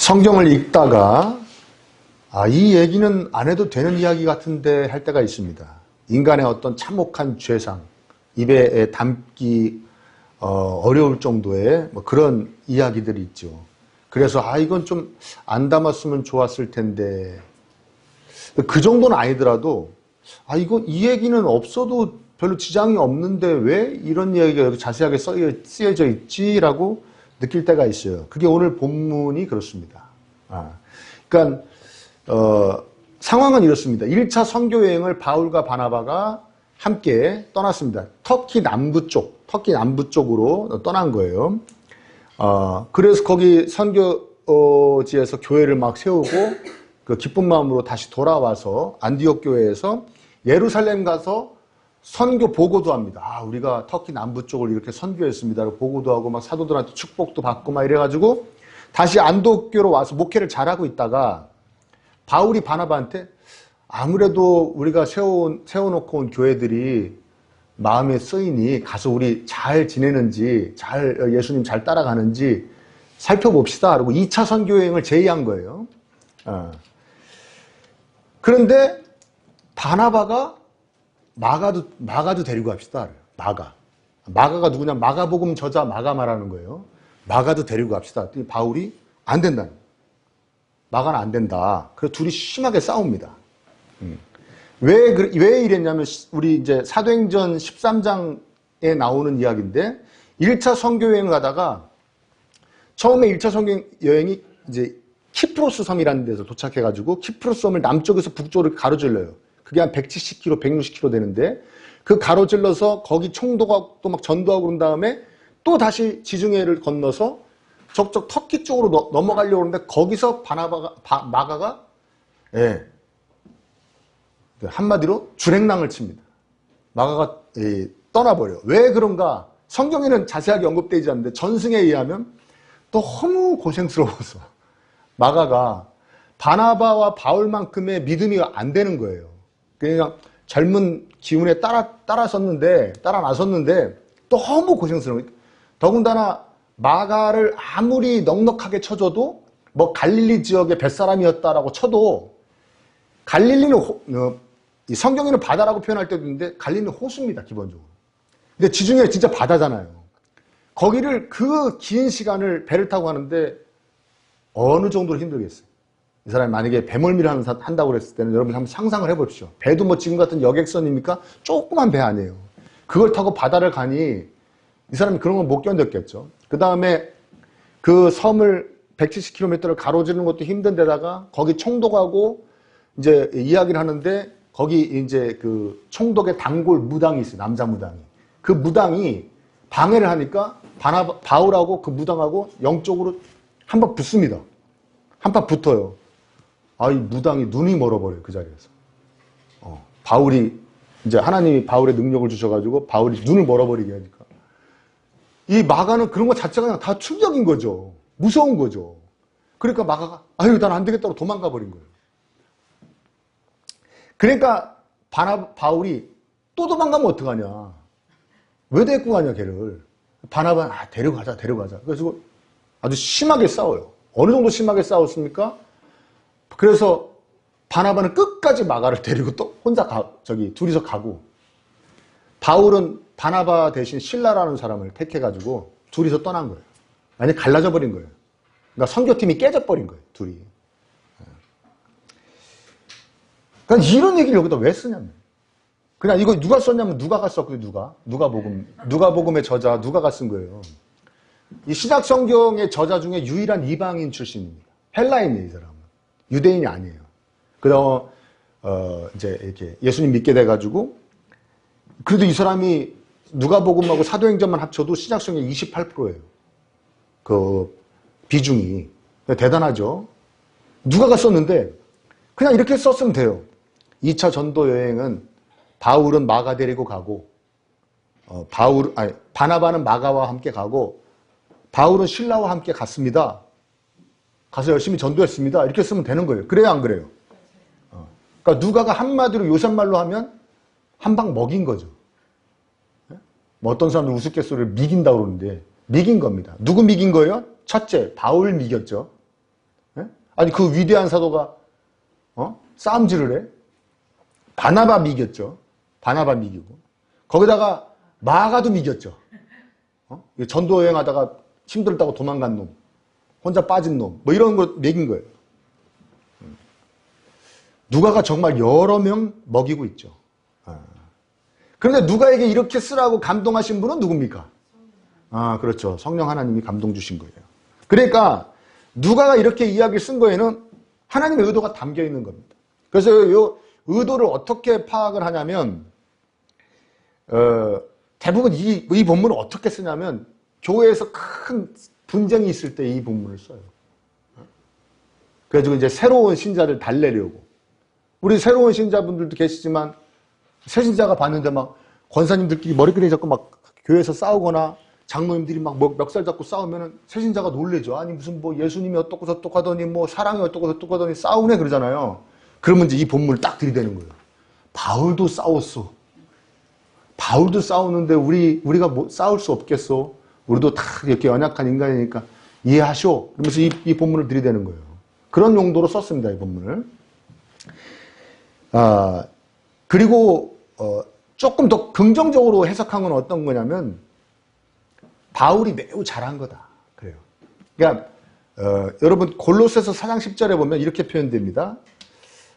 성경을 읽다가 이 얘기는 안 해도 되는 이야기 같은데 할 때가 있습니다. 인간의 어떤 참혹한 죄상, 입에 담기 어려울 정도의 그런 이야기들이 있죠. 그래서 이건 좀 안 담았으면 좋았을 텐데, 그 정도는 아니더라도 이 얘기는 없어도 별로 지장이 없는데 왜 이런 이야기가 여기 자세하게 쓰여져 있지라고 느낄 때가 있어요. 그게 오늘 본문이 그렇습니다. 그러니까 상황은 이렇습니다. 1차 선교 여행을 바울과 바나바가 함께 떠났습니다. 터키 남부 쪽으로 떠난 거예요. 그래서 거기 선교지에서 교회를 막 세우고 그 기쁜 마음으로 다시 돌아와서 안디옥 교회에서 예루살렘 가서 선교 보고도 합니다. 우리가 터키 남부 쪽을 이렇게 선교했습니다. 보고도 하고 막 사도들한테 축복도 받고 막 이래가지고 다시 안디옥교로 와서 목회를 잘하고 있다가 바울이 바나바한테 아무래도 우리가 세워놓고 온 교회들이 마음에 쓰이니 가서 우리 잘 지내는지, 예수님 잘 따라가는지 살펴봅시다. 그리고 2차 선교여행을 제의한 거예요. 그런데 바나바가 마가도 데리고 갑시다. 마가가 누구냐? 마가복음 저자 마가 말하는 거예요. 마가도 데리고 갑시다. 바울이 안 된다. 마가는 안 된다. 그래서 둘이 심하게 싸웁니다. 왜 이랬냐면, 우리 이제 사도행전 13장에 나오는 이야기인데, 1차 선교여행을 가다가, 처음에 1차 선교여행이 이제 키프로스 섬이라는 데서 도착해가지고, 키프로스 섬을 남쪽에서 북쪽으로 가로질러요. 그게 한 170km, 160km 되는데, 그 가로질러서 거기 총독하고 또 막 전도하고 그런 다음에 또 다시 지중해를 건너서 저쪽 터키 쪽으로 넘어가려고 하는데, 거기서 마가가, 한마디로 줄행랑을 칩니다. 마가가 떠나버려요. 왜 그런가? 성경에는 자세하게 언급되지 않는데 전승에 의하면 너무 고생스러워서 마가가 바나바와 바울만큼의 믿음이 안 되는 거예요. 그냥 젊은 기운에 따라 나섰는데 너무 고생스러워요. 더군다나 마가를 아무리 넉넉하게 쳐줘도 갈릴리 지역의 뱃사람이었다라고 쳐도 갈릴리는 이 성경에는 바다라고 표현할 때도 있는데 갈릴리는 호수입니다, 기본적으로. 근데 지중해 진짜 바다잖아요. 거기를 그 긴 시간을 배를 타고 가는데 어느 정도로 힘들겠어요. 이 사람이 만약에 배멀미를 한다고 그랬을 때는 여러분 한번 상상을 해보십시오. 배도 지금 같은 여객선입니까? 조그만 배 아니에요. 그걸 타고 바다를 가니 이 사람이 그런 건 못 견뎠겠죠. 그 다음에 그 섬을 170km를 가로지르는 것도 힘든 데다가 거기 총독하고 이제 이야기를 하는데 거기 이제 그 총독의 단골 무당이 있어요. 남자 무당이. 그 무당이 방해를 하니까 바울하고 그 무당하고 영적으로 한 번 붙습니다. 한 번 붙어요. 이 무당이 눈이 멀어버려요. 그 자리에서. 바울이 이제 하나님이 바울의 능력을 주셔가지고 바울이 눈을 멀어버리게 하니까. 이 마가는 그런 것 자체가 그냥 다 충격인 거죠. 무서운 거죠. 그러니까 마가가 난 안 되겠다고 도망가 버린 거예요. 그러니까 바울이 또 도망가면 어떡하냐. 왜 데리고 가냐 걔를. 바나바는 데려가자. 그래서 아주 심하게 싸워요. 어느 정도 심하게 싸웠습니까? 그래서 바나바는 끝까지 마가를 데리고 또 혼자 둘이서 가고, 바울은 바나바 대신 실라라는 사람을 택해가지고 둘이서 떠난 거예요. 완전히 갈라져 버린 거예요. 그러니까 선교팀이 깨져버린 거예요, 둘이. 그러니까 이런 얘기를 여기다 왜 쓰냐면, 그냥 이거 누가 썼냐면 누가가 썼거든요. 누가복음의 저자 누가가 쓴 거예요. 이 신약 성경의 저자 중에 유일한 이방인 출신입니다. 헬라인이에요, 이 사람은. 유대인이 아니에요. 그다음 이제 이렇게 예수님 믿게 돼가지고, 그래도 이 사람이 누가복음하고 사도행전만 합쳐도 신약 성경의 28%예요. 그 비중이 대단하죠. 누가가 썼는데 그냥 이렇게 썼으면 돼요. 2차 전도 여행은 바울은 마가 데리고 가고, 바나바는 마가와 함께 가고, 바울은 실라와 함께 갔습니다. 가서 열심히 전도했습니다. 이렇게 쓰면 되는 거예요. 그래요, 안 그래요? 그러니까 누가가 한마디로 요새말로 하면 한 방 먹인 거죠. 어떤 사람들 우스갯소리를 미긴다고 그러는데, 미긴 겁니다. 누구 미긴 거예요? 첫째, 바울 미겼죠. 예? 아니 그 위대한 사도가 싸움질을 해? 바나바 이겼죠. 바나바 이기고 거기다가 마가도 이겼죠. 전도 여행하다가 힘들다고 도망간 놈, 혼자 빠진 놈, 뭐 이런 거 먹인 거예요. 누가가 정말 여러 명 먹이고 있죠. 그런데 누가에게 이렇게 쓰라고 감동하신 분은 누굽니까? 그렇죠. 성령 하나님이 감동 주신 거예요. 그러니까 누가가 이렇게 이야기를 쓴 거에는 하나님의 의도가 담겨 있는 겁니다. 그래서 이 의도를 어떻게 파악을 하냐면 대부분 이 본문을 어떻게 쓰냐면 교회에서 큰 분쟁이 있을 때 이 본문을 써요. 그래가지고 이제 새로운 신자를 달래려고. 우리 새로운 신자분들도 계시지만 새 신자가 봤는데 막 권사님들끼리 머리끄댕이 잡고 막 교회에서 싸우거나 장로님들이 막 멱살 잡고 싸우면은 새 신자가 놀래죠. 아니 무슨 뭐 예수님이 어떻고 저떻고 하더니 뭐 사랑이 어떻고 저떻고 하더니 싸우네 그러잖아요. 그러면 이제 이 본문을 딱 들이대는 거예요. 바울도 싸웠어. 바울도 싸우는데 우리가 뭐 싸울 수 없겠어. 우리도 다 이렇게 연약한 인간이니까 이해하쇼. 그러면서 이 본문을 들이대는 거예요. 그런 용도로 썼습니다. 이 본문을. 그리고 조금 더 긍정적으로 해석한 건 어떤 거냐면 바울이 매우 잘한 거다. 그래요. 그러니까 여러분 골로새서 4장 10절에 보면 이렇게 표현됩니다.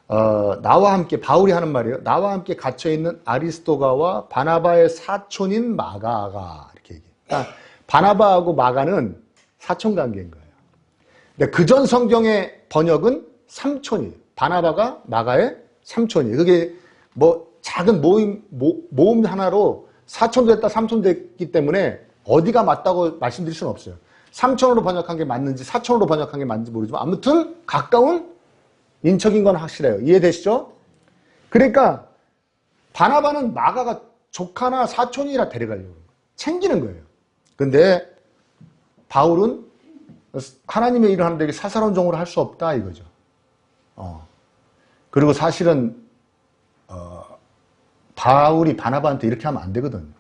나와 함께 바울이 하는 말이에요. 나와 함께 갇혀있는 아리스토가와 바나바의 사촌인 마가가 이렇게 얘기해요. 그러니까 바나바하고 마가는 사촌 관계인 거예요. 근데 그전 성경의 번역은 삼촌이에요. 바나바가 마가의 삼촌이에요. 그게 뭐 작은 모음 하나로 사촌도 됐다 삼촌도 됐기 때문에 어디가 맞다고 말씀드릴 수는 없어요. 삼촌으로 번역한 게 맞는지 사촌으로 번역한 게 맞는지 모르지만 아무튼 가까운 인척인 건 확실해요. 이해되시죠? 그러니까 바나바는 마가가 조카나 사촌이라 데려가려고 챙기는 거예요. 근데 바울은 하나님의 일을 하는데 사사로운 종으로 할 수 없다 이거죠. 그리고 사실은 바울이 바나바한테 이렇게 하면 안 되거든.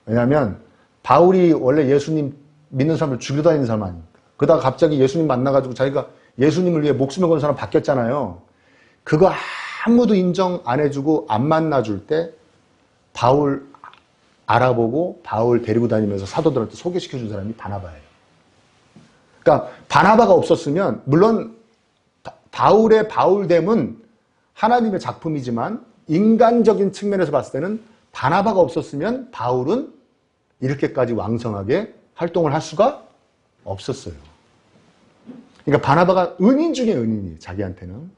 왜냐하면 바울이 원래 예수님 믿는 사람을 죽이러 다니는 사람 아닙니까? 그러다가 갑자기 예수님 만나가지고 자기가 예수님을 위해 목숨을 건 사람 바뀌었잖아요. 그거 아무도 인정 안 해주고 안 만나줄 때 바울 알아보고 바울 데리고 다니면서 사도들한테 소개시켜준 사람이 바나바예요. 그러니까 바나바가 없었으면 물론 바울의 바울됨은 하나님의 작품이지만 인간적인 측면에서 봤을 때는 바나바가 없었으면 바울은 이렇게까지 왕성하게 활동을 할 수가 없었어요. 그러니까 바나바가 은인 중에 은인이에요. 자기한테는.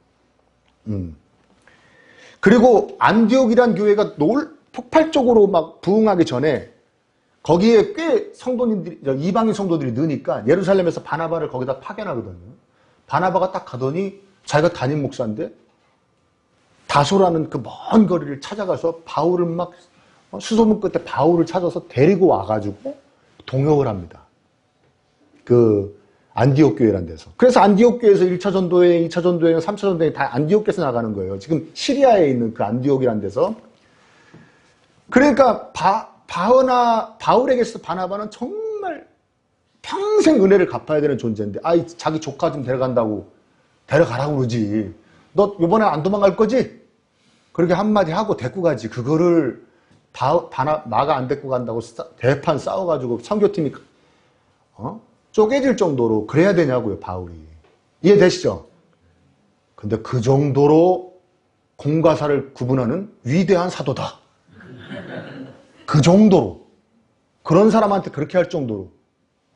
그리고 안디옥이란 교회가 폭발적으로 막 부흥하기 전에 거기에 꽤 성도님들이 이방인 성도들이 느니까 예루살렘에서 바나바를 거기다 파견하거든요. 바나바가 딱 가더니 자기가 담임 목사인데 다소라는 그 먼 거리를 찾아가서 바울을 막 수소문 끝에 바울을 찾아서 데리고 와가지고 동역을 합니다. 그 안디옥 교회란 데서. 그래서 안디옥 교회에서 1차 전도회, 2차 전도회, 3차 전도회 다 안디옥에서 나가는 거예요. 지금 시리아에 있는 그 안디옥이란 데서. 그러니까 바울에게서 바나바는 정말 평생 은혜를 갚아야 되는 존재인데 자기 조카 좀 데려간다고 데려가라고 그러지. 너 이번에 안 도망갈 거지? 그렇게 한마디 하고 데리고 가지. 그거를 마가 안 데리고 간다고 대판 싸워가지고 선교팀이 쪼개질 정도로 그래야 되냐고요, 바울이. 이해되시죠? 근데 그 정도로 공과 사를 구분하는 위대한 사도다. 그 정도로. 그런 사람한테 그렇게 할 정도로.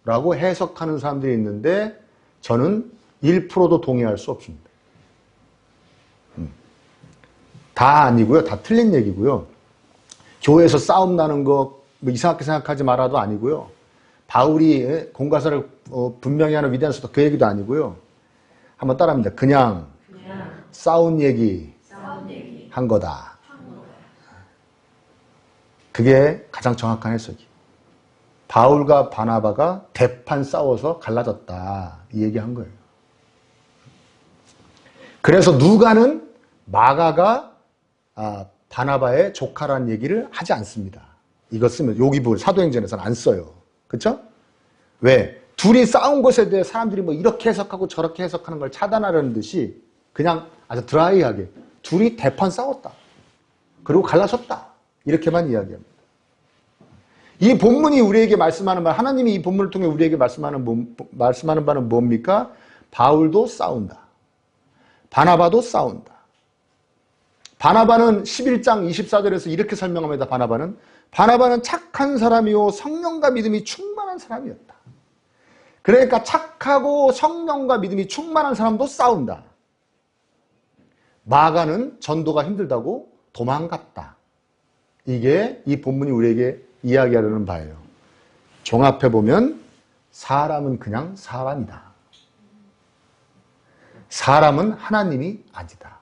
라고 해석하는 사람들이 있는데 저는 1%도 동의할 수 없습니다. 다 아니고요. 다 틀린 얘기고요. 교회에서 싸움 나는 거 뭐 이상하게 생각하지 말아도 아니고요. 바울이 공과사를 분명히 하는 위대한 사도 그 얘기도 아니고요. 한번 따라합니다. 그냥 싸운 얘기 한 거다. 그게 가장 정확한 해석이. 바울과 바나바가 대판 싸워서 갈라졌다. 이 얘기한 거예요. 그래서 누가는 마가가 바나바의 조카라는 얘기를 하지 않습니다. 이거 쓰면 여기 사도행전에서는 안 써요. 그렇죠? 왜? 둘이 싸운 것에 대해 사람들이 뭐 이렇게 해석하고 저렇게 해석하는 걸 차단하려는 듯이 그냥 아주 드라이하게 둘이 대판 싸웠다. 그리고 갈라섰다. 이렇게만 이야기합니다. 이 본문이 우리에게 말씀하는 바, 하나님이 이 본문을 통해 우리에게 말씀하는 바는 뭡니까? 바울도 싸운다. 바나바도 싸운다. 바나바는 11장 24절에서 이렇게 설명합니다. 바나바는 착한 사람이요 성령과 믿음이 충만한 사람이었다. 그러니까 착하고 성령과 믿음이 충만한 사람도 싸운다. 마가는 전도가 힘들다고 도망갔다. 이게 이 본문이 우리에게 이야기하려는 바예요. 종합해보면 사람은 그냥 사람이다. 사람은 하나님이 아니다.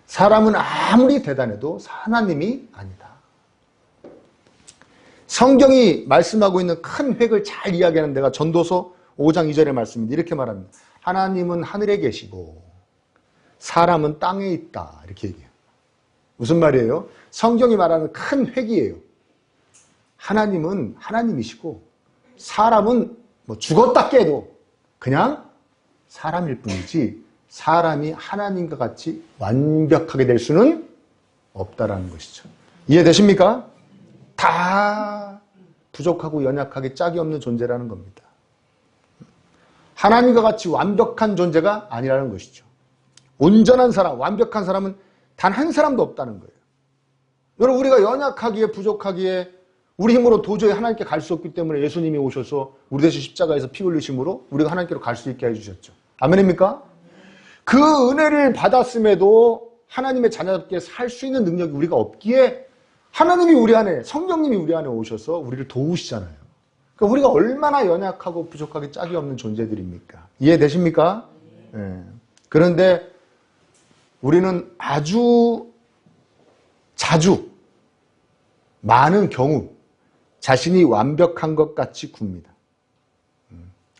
사람은 아무리 대단해도 하나님이 아니다. 성경이 말씀하고 있는 큰 획을 잘 이야기하는 데가 전도서 5장 2절의 말씀입니다. 이렇게 말합니다. 하나님은 하늘에 계시고 사람은 땅에 있다. 이렇게 얘기해요. 무슨 말이에요? 성경이 말하는 큰 획이에요. 하나님은 하나님이시고 사람은 뭐 죽었다 깨도 그냥 사람일 뿐이지 사람이 하나님과 같이 완벽하게 될 수는 없다라는 것이죠. 이해되십니까? 다 부족하고 연약하게 짝이 없는 존재라는 겁니다. 하나님과 같이 완벽한 존재가 아니라는 것이죠. 온전한 사람, 완벽한 사람은 단 한 사람도 없다는 거예요. 여러분, 우리가 연약하기에 부족하기에 우리 힘으로 도저히 하나님께 갈 수 없기 때문에 예수님이 오셔서 우리 대신 십자가에서 피 흘리심으로 우리가 하나님께로 갈 수 있게 해주셨죠. 아멘입니까? 그 은혜를 받았음에도 하나님의 자녀답게 살 수 있는 능력이 우리가 없기에 하나님이 우리 안에, 성령님이 우리 안에 오셔서 우리를 도우시잖아요. 그러니까 우리가 얼마나 연약하고 부족하게 짝이 없는 존재들입니까? 이해되십니까? 네. 그런데 우리는 아주 자주, 많은 경우 자신이 완벽한 것 같이 굽니다.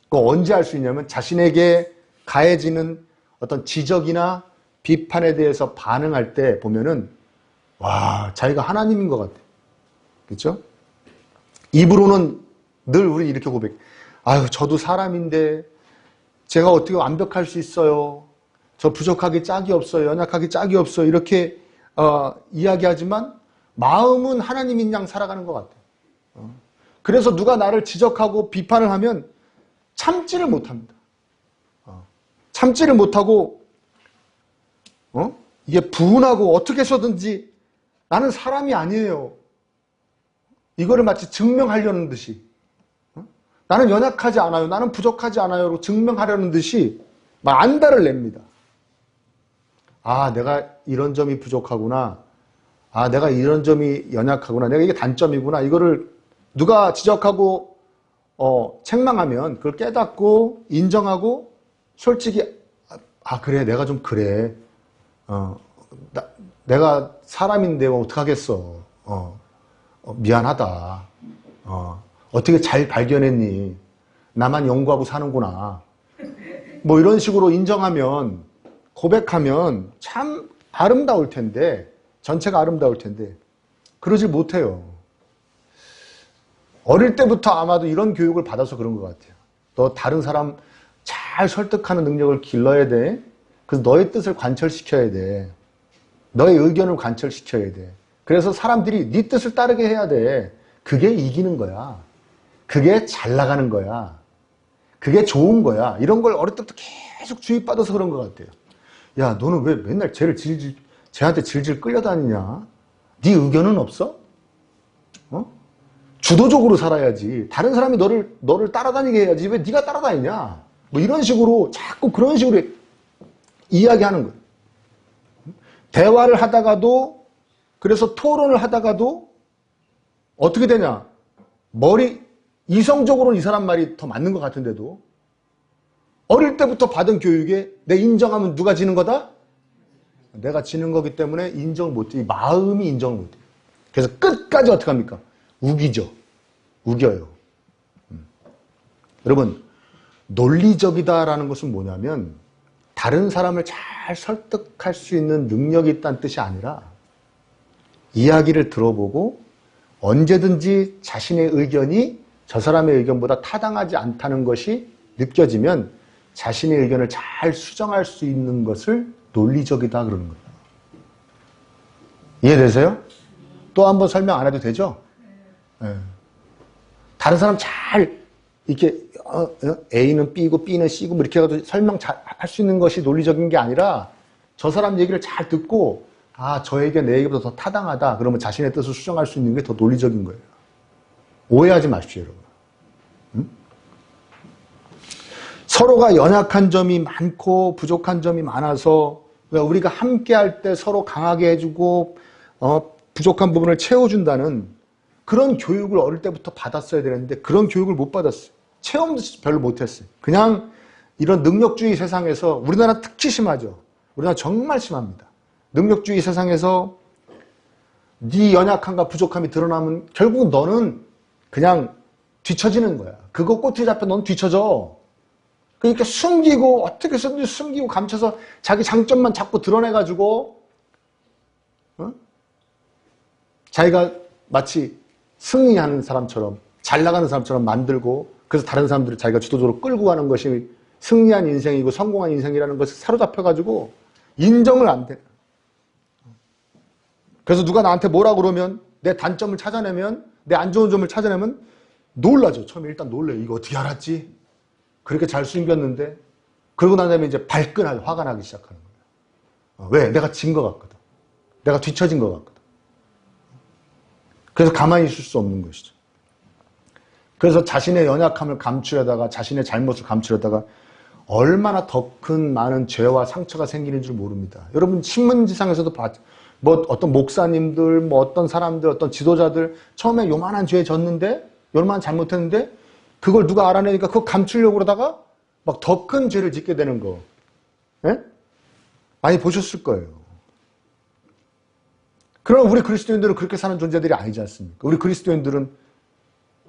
그거 언제 알 수 있냐면 자신에게 가해지는 어떤 지적이나 비판에 대해서 반응할 때 보면은 와, 자기가 하나님인 것 같아. 그렇죠? 입으로는 늘 우리 이렇게 고백. 아유, 저도 사람인데 제가 어떻게 완벽할 수 있어요? 저 부족하게 짝이 없어요. 연약하게 짝이 없어요. 이렇게 이야기하지만 마음은 하나님인 양 살아가는 것 같아요. 그래서 누가 나를 지적하고 비판을 하면 참지를 못합니다. 참지를 못하고 이게 분하고 어떻게 해서든지 나는 사람이 아니에요. 이거를 마치 증명하려는 듯이 나는 연약하지 않아요. 나는 부족하지 않아요. 증명하려는 듯이 막 안달을 냅니다. 아, 내가 이런 점이 부족하구나. 아, 내가 이런 점이 연약하구나. 내가 이게 단점이구나. 이거를 누가 지적하고 책망하면 그걸 깨닫고 인정하고 솔직히 아, 그래. 내가 좀 그래. 내가 사람인데 어떡하겠어. 미안하다. 어떻게 잘 발견했니? 나만 연구하고 사는구나. 뭐 이런 식으로 인정하면, 고백하면 참 아름다울 텐데, 전체가 아름다울 텐데, 그러질 못해요. 어릴 때부터 아마도 이런 교육을 받아서 그런 것 같아요. 너 다른 사람 잘 설득하는 능력을 길러야 돼. 그래서 너의 뜻을 관철시켜야 돼. 너의 의견을 관철시켜야 돼. 그래서 사람들이 네 뜻을 따르게 해야 돼. 그게 이기는 거야. 그게 잘 나가는 거야. 그게 좋은 거야. 이런 걸 어릴 때부터 계속 주입받아서 그런 것 같아요. 야, 너는 왜 맨날 쟤한테 질질 끌려다니냐? 네 의견은 없어? 주도적으로 살아야지. 다른 사람이 너를 따라다니게 해야지. 왜 네가 따라다니냐? 뭐 이런 식으로 자꾸 그런 식으로 이야기하는 거예요. 대화를 하다가도, 그래서 토론을 하다가도 어떻게 되냐? 이성적으로는 이 사람 말이 더 맞는 것 같은데도 어릴 때부터 받은 교육에 내 인정하면 누가 지는 거다? 내가 지는 거기 때문에 인정을 못해. 마음이 인정을 못해. 그래서 끝까지 어떻게 합니까? 우겨요. 여러분, 논리적이다라는 것은 뭐냐면 다른 사람을 잘 설득할 수 있는 능력이 있다는 뜻이 아니라 이야기를 들어보고 언제든지 자신의 의견이 저 사람의 의견보다 타당하지 않다는 것이 느껴지면 자신의 의견을 잘 수정할 수 있는 것을 논리적이다 그러는 거예요. 이해되세요? 또 한 번 설명 안 해도 되죠? 네. 다른 사람 잘 이렇게 A는 B고 B는 C고 뭐 이렇게 해가지고 설명 잘 할 수 있는 것이 논리적인 게 아니라 저 사람 얘기를 잘 듣고 저 얘기가 내 얘기보다 더 타당하다 그러면 자신의 뜻을 수정할 수 있는 게 더 논리적인 거예요. 오해하지 마십시오, 여러분. 응? 서로가 연약한 점이 많고 부족한 점이 많아서 우리가 함께 할 때 서로 강하게 해주고 부족한 부분을 채워준다는 그런 교육을 어릴 때부터 받았어야 되는데 그런 교육을 못 받았어요. 체험도 별로 못했어요. 그냥 이런 능력주의 세상에서 우리나라 특히 심하죠. 우리나라 정말 심합니다. 능력주의 세상에서 네 연약함과 부족함이 드러나면 결국 너는 그냥 뒤처지는 거야. 그거 꼬투리 잡혀 넌 뒤처져. 그러니까 숨기고 어떻게 해서든지 숨기고 감춰서 자기 장점만 자꾸 드러내가지고 자기가 마치 승리하는 사람처럼 잘 나가는 사람처럼 만들고 그래서 다른 사람들을 자기가 주도적으로 끌고 가는 것이 승리한 인생이고 성공한 인생이라는 것에 사로잡혀가지고 인정을 안 돼. 그래서 누가 나한테 뭐라 그러면 내 단점을 찾아내면 내 안 좋은 점을 찾아내면 놀라죠. 처음에 일단 놀래요. 이거 어떻게 알았지? 그렇게 잘 숨겼는데 그러고 난 다음에 이제 발끈하게 화가 나기 시작하는 거예요. 왜? 내가 진 것 같거든. 내가 뒤처진 것 같거든. 그래서 가만히 있을 수 없는 것이죠. 그래서 자신의 연약함을 감추려다가 자신의 잘못을 감추려다가 얼마나 더 큰 많은 죄와 상처가 생기는 줄 모릅니다. 여러분 신문지상에서도 뭐 어떤 목사님들, 뭐 어떤 사람들, 어떤 지도자들 처음에 요만한 죄에 졌는데 요만한 잘못했는데 그걸 누가 알아내니까 그거 감추려고 그러다가 막 더 큰 죄를 짓게 되는 거. 예? 많이 보셨을 거예요. 그럼 우리 그리스도인들은 그렇게 사는 존재들이 아니지 않습니까? 우리 그리스도인들은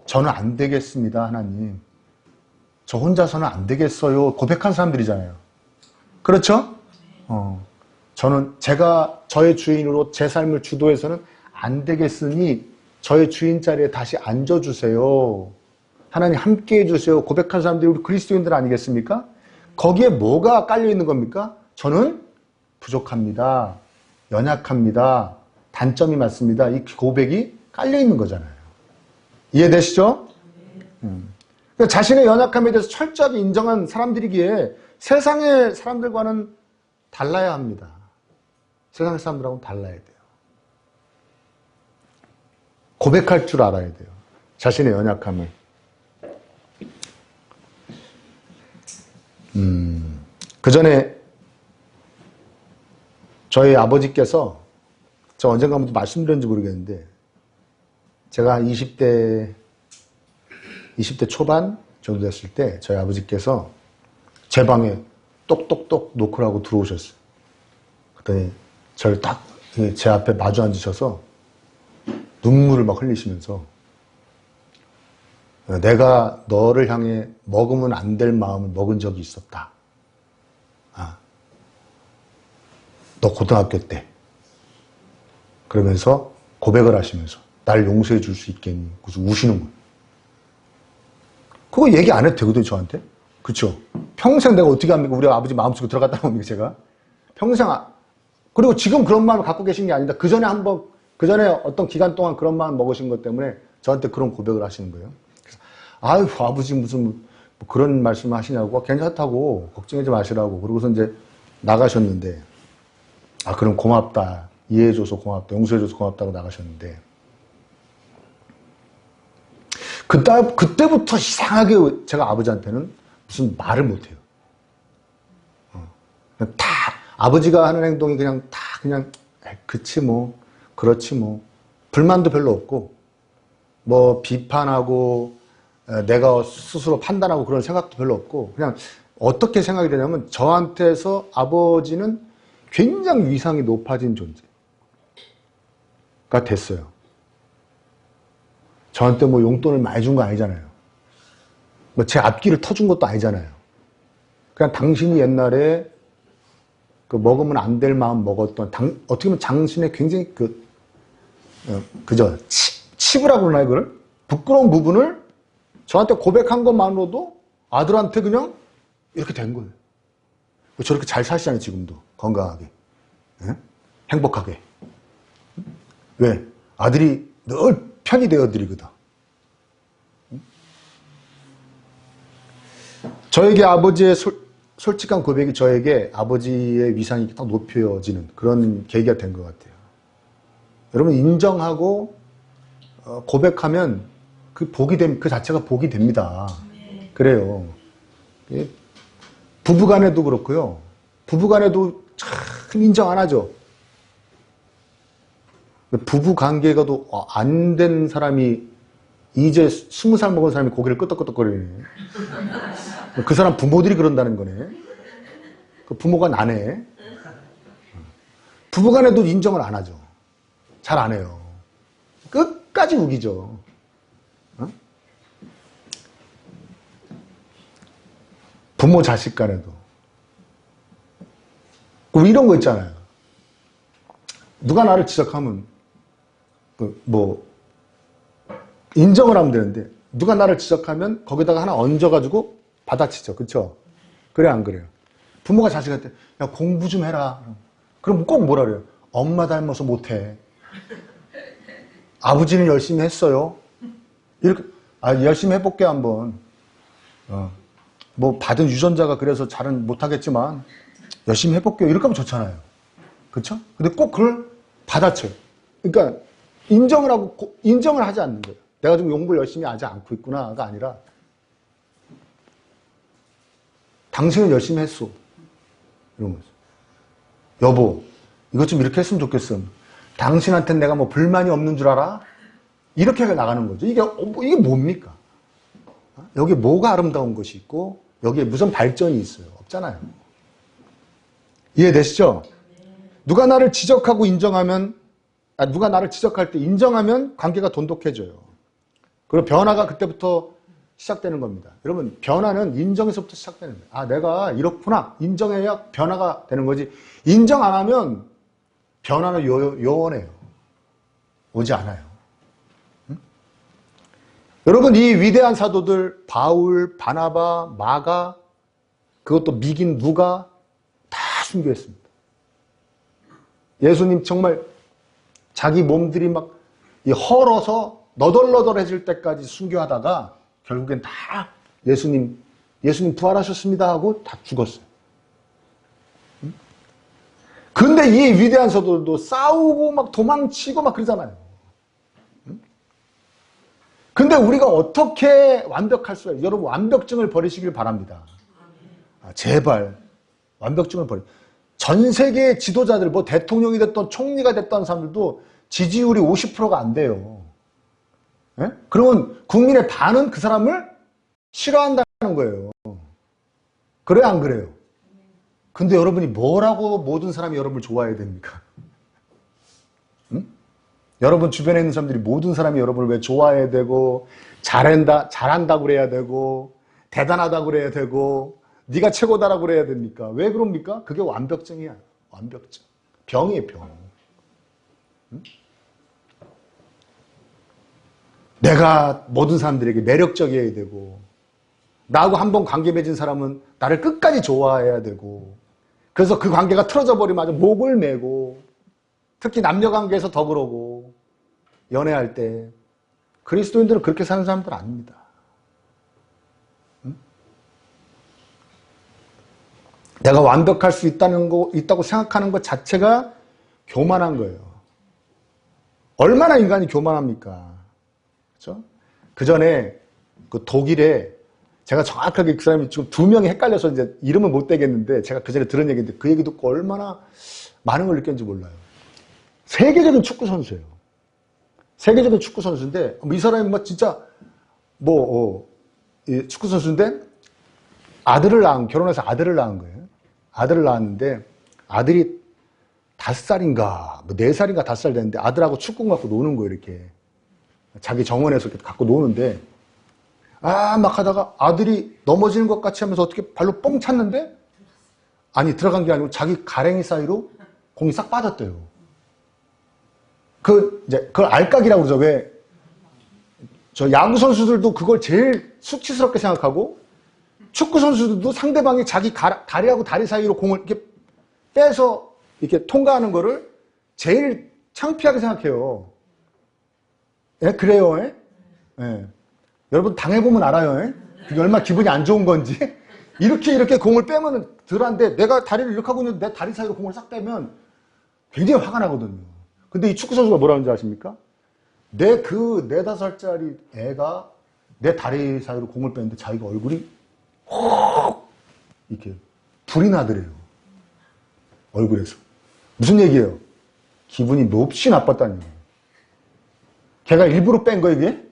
저는 안 되겠습니다, 하나님. 저 혼자서는 안 되겠어요. 고백한 사람들이잖아요. 그렇죠? 저는 제가 저의 주인으로 제 삶을 주도해서는 안 되겠으니 저의 주인 자리에 다시 앉아주세요. 하나님 함께 해주세요. 고백한 사람들이 우리 그리스도인들 아니겠습니까? 거기에 뭐가 깔려있는 겁니까? 저는 부족합니다. 연약합니다. 단점이 많습니다. 이 고백이 깔려있는 거잖아요. 이해되시죠? 그러니까 자신의 연약함에 대해서 철저하게 인정한 사람들이기에 세상의 사람들과는 달라야 합니다. 세상의 사람들하고는 달라야 돼요. 고백할 줄 알아야 돼요. 자신의 연약함을. 그 전에 저희 아버지께서 저 언젠가 한번 말씀드렸는지 모르겠는데 제가 한 20대 초반 정도 됐을 때 저희 아버지께서 제 방에 똑똑똑 노크를 하고 들어오셨어요. 그랬더니 저를 딱 제 앞에 마주 앉으셔서 눈물을 막 흘리시면서 내가 너를 향해 먹으면 안 될 마음을 먹은 적이 있었다. 너 고등학교 때. 그러면서 고백을 하시면서 날 용서해 줄 수 있겠니? 그래서 우시는 거예요. 그거 얘기 안 해도 되거든요, 저한테. 그쵸? 평생 내가 어떻게 합니까? 우리 아버지 마음속에 들어갔다 옵니까, 제가? 평생, 그리고 지금 그런 마음을 갖고 계신 게 아니다. 그 전에 어떤 기간 동안 그런 마음 먹으신 것 때문에 저한테 그런 고백을 하시는 거예요. 그래서, 아유, 아버지 무슨 뭐 그런 말씀을 하시냐고. 괜찮다고. 걱정하지 마시라고. 그러고서 이제 나가셨는데, 그럼 고맙다. 이해해줘서 고맙다. 용서해줘서 고맙다고 나가셨는데, 그때부터 이상하게 제가 아버지한테는 무슨 말을 못해요. 아버지가 하는 행동이 그냥 그치 뭐, 그렇지 뭐. 불만도 별로 없고, 뭐, 비판하고, 내가 스스로 판단하고 그런 생각도 별로 없고, 그냥 어떻게 생각이 되냐면, 저한테서 아버지는 굉장히 위상이 높아진 존재가 됐어요. 저한테 뭐 용돈을 많이 준 거 아니잖아요. 뭐 제 앞길을 터준 것도 아니잖아요. 그냥 당신이 옛날에 그 먹으면 안 될 마음 먹었던, 어떻게 보면 당신의 굉장히 그죠? 치부라고 그러나요, 그걸? 부끄러운 부분을 저한테 고백한 것만으로도 아들한테 그냥 이렇게 된 거예요. 저렇게 잘 사시잖아요, 지금도. 건강하게. 예? 행복하게. 왜? 아들이 늘 편이 되어드리거든. 저에게 아버지의 솔직한 고백이 저에게 아버지의 위상이 딱 높여지는 그런 계기가 된 것 같아요. 여러분, 인정하고 고백하면 그 자체가 복이 됩니다. 그래요. 부부간에도 그렇고요. 부부간에도 참 인정 안 하죠. 부부 관계가 안 된 사람이 이제 20살 먹은 사람이 고개를 끄덕끄덕거리네. 그 사람 부모들이 그런다는 거네. 그 부모가 나네. 부부간에도 인정을 안 하죠. 잘 안 해요. 끝까지 우기죠. 어? 부모 자식 간에도. 그럼 이런 거 있잖아요. 누가 나를 지적하면 인정을 하면 되는데 누가 나를 지적하면 거기다가 하나 얹어가지고 받아치죠. 그쵸? 그래 안 그래요? 부모가 자식한테 야 공부 좀 해라. 그럼 꼭 뭐라 그래요? 엄마 닮아서 못해. 아버지는 열심히 했어요. 이렇게 열심히 해볼게 한번. 받은 유전자가 그래서 잘은 못하겠지만 열심히 해볼게요. 이렇게 하면 좋잖아요. 그쵸? 근데 꼭 그걸 받아쳐요. 그러니까 인정을 하지 않는 거예요. 내가 지금 공부를 열심히 하지 않고 있구나가 아니라 당신은 열심히 했어. 이런 거죠. 여보, 이것 좀 이렇게 했으면 좋겠음. 당신한테는 내가 불만이 없는 줄 알아? 이렇게 나가는 거죠. 이게 뭡니까? 여기 뭐가 아름다운 것이 있고 여기에 무슨 발전이 있어요? 없잖아요. 이해되시죠? 누가 나를 지적하고 누가 나를 지적할 때 인정하면 관계가 돈독해져요. 그리고 변화가 그때부터 시작되는 겁니다. 여러분, 변화는 인정에서부터 시작되는 거예요. 내가 이렇구나. 인정해야 변화가 되는 거지. 인정 안 하면 변화는 요원해요. 오지 않아요. 응? 여러분, 이 위대한 사도들, 바울, 바나바, 마가, 그것도 미긴 누가 다 순교했습니다. 예수님 정말 자기 몸들이 헐어서 너덜너덜해질 때까지 순교하다가 결국엔 다 예수님 부활하셨습니다 하고 다 죽었어요. 근데 이 위대한 사도들도 싸우고 도망치고 그러잖아요. 근데 우리가 어떻게 완벽할 수가 있어요? 여러분, 완벽증을 버리시길 바랍니다. 제발 완벽증을 버려. 전 세계 지도자들, 대통령이 됐던 총리가 됐던 사람들도 지지율이 50%가 안 돼요. 예? 그러면 국민의 반은 그 사람을 싫어한다는 거예요. 그래요, 안 그래요? 근데 여러분이 뭐라고 모든 사람이 여러분을 좋아해야 됩니까? 응? 여러분 주변에 있는 사람들이 모든 사람이 여러분을 왜 좋아해야 되고 잘한다고 그래야 되고 대단하다고 그래야 되고 네가 최고다라고 그래야 됩니까? 왜 그럽니까? 그게 완벽증이야. 완벽증. 병이에요, 병. 응? 내가 모든 사람들에게 매력적이어야 되고 나하고 한번 관계 맺은 사람은 나를 끝까지 좋아해야 되고 그래서 그 관계가 틀어져 버리면 아주 목을 매고 특히 남녀관계에서 더 그러고 연애할 때 그리스도인들은 그렇게 사는 사람들 아닙니다. 응? 내가 완벽할 수 있다고 생각하는 것 자체가 교만한 거예요. 얼마나 인간이 교만합니까? 그렇죠? 그 전에 그 독일에 제가 정확하게 그 사람이 지금 2명이 헷갈려서 이제 이름은 못 대겠는데 제가 그 전에 들은 얘기인데 그 얘기 듣고 얼마나 많은 걸 느꼈는지 몰라요. 세계적인 축구 선수예요. 세계적인 축구 선수인데 이 사람이 진짜 축구 선수인데 결혼해서 아들을 낳은 거예요. 아들을 낳았는데 아들이 5살인가 4살인가 5살 됐는데 아들하고 축구 갖고 노는 거예요. 이렇게 자기 정원에서 이렇게 갖고 노는데 막 하다가 아들이 넘어지는 것 같이 하면서 어떻게 발로 뻥 찼는데 아니 들어간 게 아니고 자기 가랭이 사이로 공이 싹 빠졌대요. 그걸 알까기라고 그러죠. 왜 저 야구 선수들도 그걸 제일 수치스럽게 생각하고 축구 선수들도 상대방이 자기 다리하고 다리 사이로 공을 이렇게 빼서 이렇게 통과하는 거를 제일 창피하게 생각해요. 예, 그래요. 예? 예. 여러분 당해보면 알아요. 예? 그게 얼마나 기분이 안 좋은 건지. 이렇게 공을 빼면 덜한데 내가 다리를 이렇게 하고 있는데 내 다리 사이로 공을 싹 빼면 굉장히 화가 나거든요. 근데 이 축구 선수가 뭐라는지 아십니까? 내 그 4-5살짜리 애가 내 다리 사이로 공을 뺐는데 자기가 얼굴이 혹 이렇게 불이 나더래요. 얼굴에서. 무슨 얘기예요? 기분이 몹시 나빴다는 얘기예요. 걔가 일부러 뺀 거 이게?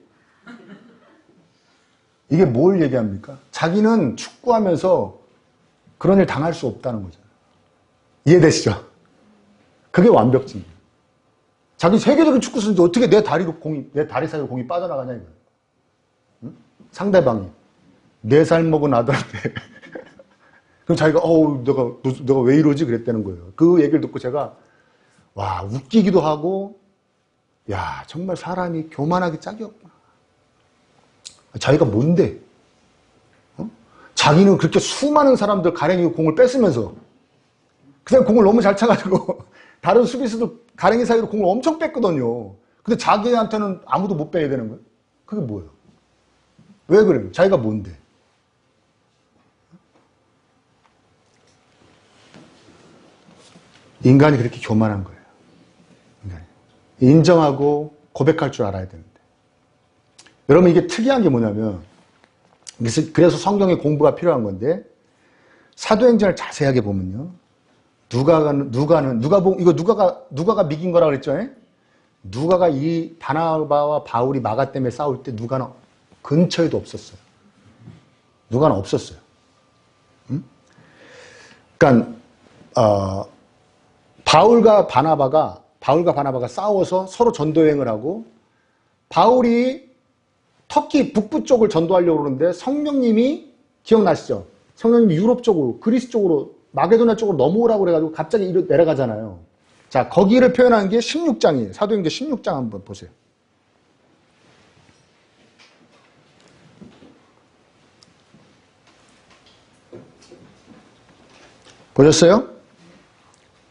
이게 뭘 얘기합니까? 자기는 축구하면서 그런 일 당할 수 없다는 거잖아요. 이해되시죠? 그게 완벽주의예요. 자기 세계적인 축구 선수인데 어떻게 내 다리 사이로 공이 빠져나가냐 이거예요. 응? 상대방이 4살 먹은 아들한테 그럼 자기가 내가 왜 이러지 그랬다는 거예요. 그 얘기를 듣고 제가 와 웃기기도 하고 야 정말 사람이 교만하기 짝이 없구나. 자기가 뭔데? 어? 자기는 그렇게 수많은 사람들 가랭이 공을 뺐으면서 그냥 공을 너무 잘 차가지고 다른 수비수도 가랭이 사이로 공을 엄청 뺐거든요. 근데 자기한테는 아무도 못 빼야 되는 거예요. 그게 뭐예요? 왜 그래요? 자기가 뭔데? 인간이 그렇게 교만한 거예요. 인간이. 인정하고 고백할 줄 알아야 되는데. 여러분 이게 특이한 게 뭐냐면 그래서 성경의 공부가 필요한 건데 사도행전을 자세하게 보면요. 누가가 미긴 거라고 그랬죠? 누가가 이 바나바와 바울이 마가 때문에 싸울 때 누가는 근처에도 없었어요. 누가는 없었어요. 응? 그러니까 바울과 바나바가 싸워서 서로 전도여행을 하고 바울이 터키 북부 쪽을 전도하려고 그러는데 성령님이 기억나시죠? 성령님이 유럽 쪽으로 그리스 쪽으로 마게도냐 쪽으로 넘어오라고 그래가지고 갑자기 내려가잖아요. 자, 거기를 표현한 게 16장이에요. 사도행전 16장 한번 보세요. 보셨어요?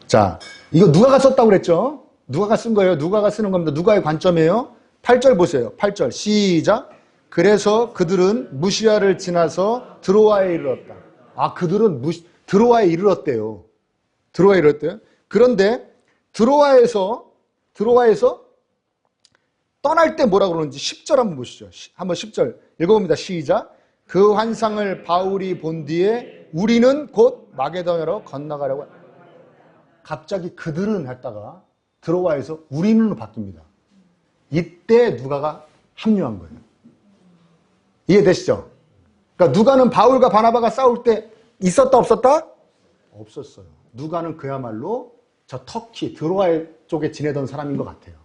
자, 이거 누가가 썼다고 그랬죠? 누가가 쓴 거예요. 누가가 쓰는 겁니다. 누가의 관점이에요. 8절 보세요. 8절 시작. 그래서 그들은 무시아를 지나서 드로아에 이르렀다. 아, 그들은 드로아에 이르렀대요. 드로아에 이르렀대요. 그런데 드로아에서 떠날 때 뭐라고 그러는지 10절 한번 보시죠. 한번 10절 읽어봅니다. 시작. 그 환상을 바울이 본 뒤에 우리는 곧 마게도냐로 건너가려고 갑자기 그들은 했다가 드로아에서 우리는으로 바뀝니다. 이때 누가가 합류한 거예요. 이해되시죠? 그러니까 누가는 바울과 바나바가 싸울 때 있었다 없었다? 없었어요. 누가는 그야말로 저 터키 드로아 쪽에 지내던 사람인 것 같아요.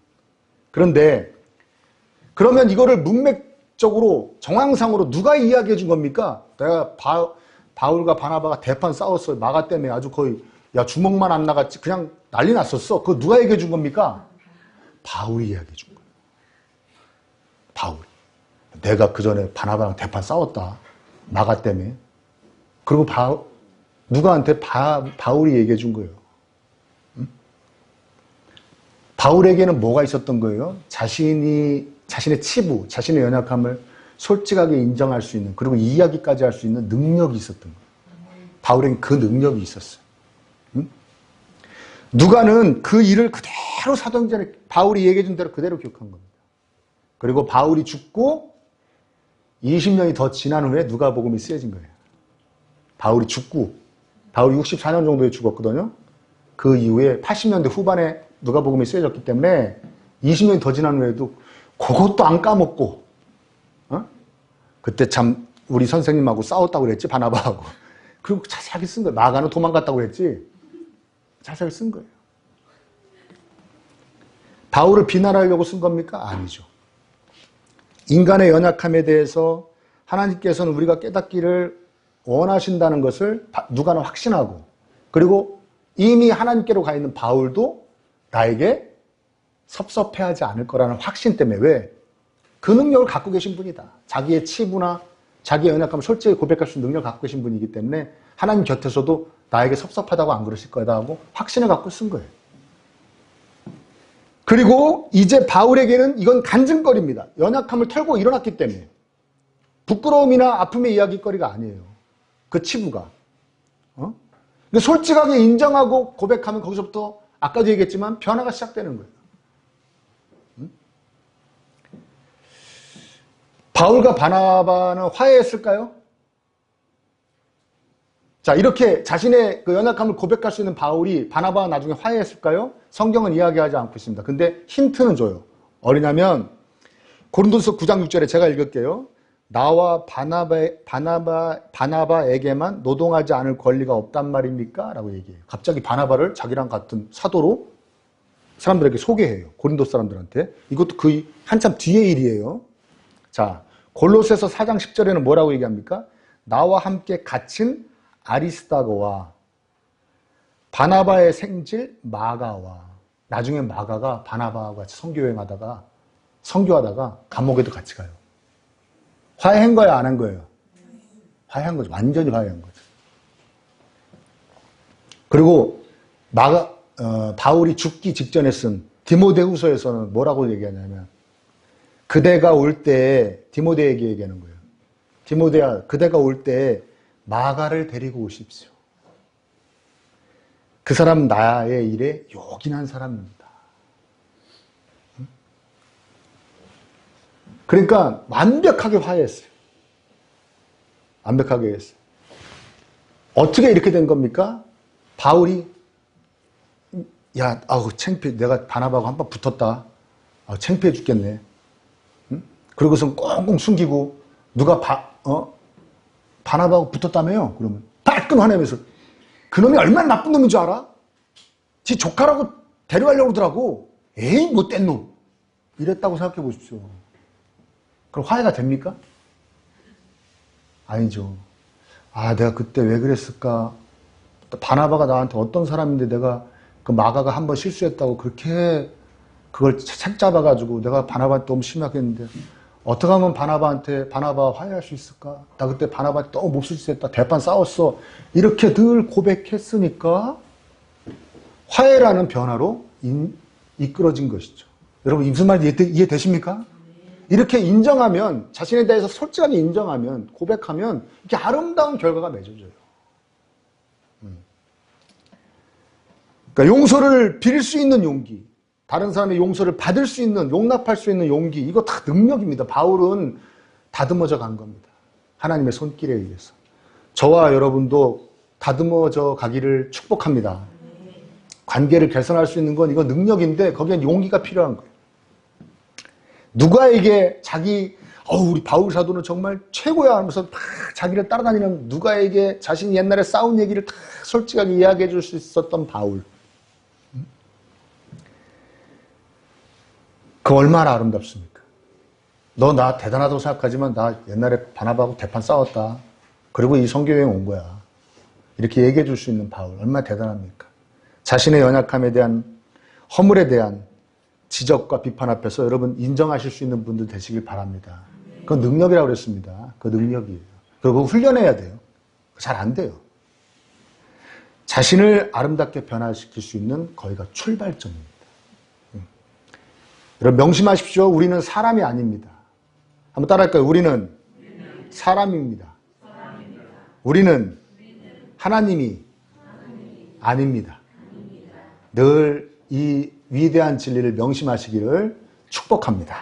그런데 그러면 이거를 문맥적으로 정황상으로 누가 이야기해 준 겁니까? 내가 바울과 바나바가 대판 싸웠어요. 마가 때문에 아주 거의 야 주먹만 안 나갔지 그냥 난리 났었어. 그거 누가 얘기해 준 겁니까? 바울이 이야기해 준 거예요. 바울이. 내가 그 전에 바나바랑 대판 싸웠다. 마가 때문에. 그리고 누가한테 바울이 얘기해 준 거예요. 응? 바울에게는 뭐가 있었던 거예요? 자신의 치부, 자신의 연약함을 솔직하게 인정할 수 있는, 그리고 이야기까지 할 수 있는 능력이 있었던 거예요. 바울에게는 그 능력이 있었어요. 응? 누가는 그 일을 그대로 사도행전에 바울이 얘기해 준 대로 그대로 기억한 겁니다. 그리고 바울이 죽고 20년이 더 지난 후에 누가복음이 쓰여진 거예요. 바울이 64년 정도에 죽었거든요. 그 이후에 80년대 후반에 누가복음이 쓰여졌기 때문에 20년이 더 지난 후에도 그것도 안 까먹고 그때 참 우리 선생님하고 싸웠다고 그랬지 바나바하고. 그리고 자세하게 쓴 거예요. 마가는 도망갔다고 그랬지 자세하게 쓴 거예요. 바울을 비난하려고 쓴 겁니까? 아니죠. 인간의 연약함에 대해서 하나님께서는 우리가 깨닫기를 원하신다는 것을 누가는 확신하고, 그리고 이미 하나님께로 가 있는 바울도 나에게 섭섭해하지 않을 거라는 확신 때문에. 왜? 그 능력을 갖고 계신 분이다. 자기의 치부나 자기의 연약함을 솔직히 고백할 수 있는 능력을 갖고 계신 분이기 때문에 하나님 곁에서도 나에게 섭섭하다고 안 그러실 거다 하고 확신을 갖고 쓴 거예요. 그리고 이제 바울에게는 이건 간증거리입니다. 연약함을 털고 일어났기 때문에. 부끄러움이나 아픔의 이야기거리가 아니에요. 그 치부가. 근데 솔직하게 인정하고 고백하면 거기서부터 아까도 얘기했지만 변화가 시작되는 거예요. 바울과 바나바는 화해했을까요? 자, 이렇게 자신의 그 연약함을 고백할 수 있는 바울이 바나바와 나중에 화해했을까요? 성경은 이야기하지 않고 있습니다. 근데 힌트는 줘요. 어디냐면 고린도서 9장 6절에 제가 읽을게요. 나와 바나바에게만 노동하지 않을 권리가 없단 말입니까? 라고 얘기해요. 갑자기 바나바를 자기랑 같은 사도로 사람들에게 소개해요. 고린도 사람들한테. 이것도 거의 한참 뒤의 일이에요. 자, 골로새서 4장 10절에는 뭐라고 얘기합니까? 나와 함께 갇힌 아리스다고와 바나바의 생질 마가와, 나중에 마가가 바나바와 같이 선교하다가 감옥에도 같이 가요. 화해한 거야, 안 한 거예요? 화해한 거죠. 완전히 화해한 거죠. 그리고 바울이 죽기 직전에 쓴 디모데후서에서는 뭐라고 얘기하냐면, 그대가 올 때, 디모데에게 얘기하는 거예요. 디모데야, 그대가 올 때 마가를 데리고 오십시오. 그 사람 나의 일에 요긴한 사람입니다. 그러니까 완벽하게 화해했어요. 완벽하게 했어요. 어떻게 이렇게 된 겁니까? 바울이 야, 아우 창피해. 내가 바나바하고 한번 붙었다. 창피해 죽겠네. 응? 그러고선 꽁꽁 숨기고 누가 바나바하고 붙었다며요? 그러면 발끈 화내면서 그놈이 얼마나 나쁜 놈인 줄 알아? 지 조카라고 데려가려고 그러더라고. 에이 못된 놈. 이랬다고 생각해 보십시오. 그럼 화해가 됩니까? 아니죠. 내가 그때 왜 그랬을까? 바나바가 나한테 어떤 사람인데 내가 그 마가가 한번 실수했다고 그렇게 그걸 책 잡아가지고 내가 바나바한테 너무 심하게 했는데 어떻게 하면 바나바와 화해할 수 있을까? 나 그때 바나바한테 너무 몹쓸 짓 했다. 대판 싸웠어. 이렇게 늘 고백했으니까 화해라는 변화로 이끌어진 것이죠. 여러분 무슨 말인지 이해되십니까? 이렇게 인정하면, 자신에 대해서 솔직하게 인정하면, 고백하면 이렇게 아름다운 결과가 맺어져요. 그러니까 용서를 빌 수 있는 용기, 다른 사람의 용서를 받을 수 있는, 용납할 수 있는 용기, 이거 다 능력입니다. 바울은 다듬어져 간 겁니다. 하나님의 손길에 의해서. 저와 여러분도 다듬어져 가기를 축복합니다. 관계를 개선할 수 있는 건 이건 능력인데 거기엔 용기가 필요한 거예요. 누가에게 우리 바울 사도는 정말 최고야 하면서 막 자기를 따라다니는 누가에게 자신이 옛날에 싸운 얘기를 다 솔직하게 이야기해 줄 수 있었던 바울. 그 얼마나 아름답습니까? 너 나 대단하다고 생각하지만 나 옛날에 바나바하고 대판 싸웠다. 그리고 이 선교여행 온 거야. 이렇게 얘기해 줄 수 있는 바울. 얼마나 대단합니까? 자신의 연약함에 대한, 허물에 대한 지적과 비판 앞에서 여러분 인정하실 수 있는 분들 되시길 바랍니다. 그건 능력이라고 그랬습니다. 그 능력이에요. 그리고 훈련해야 돼요. 잘 안 돼요. 자신을 아름답게 변화시킬 수 있는 거기가 출발점입니다. 여러분 명심하십시오. 우리는 사람이 아닙니다. 한번 따라할까요? 우리는 사람입니다. 우리는 하나님이 아닙니다. 늘 이 위대한 진리를 명심하시기를 축복합니다.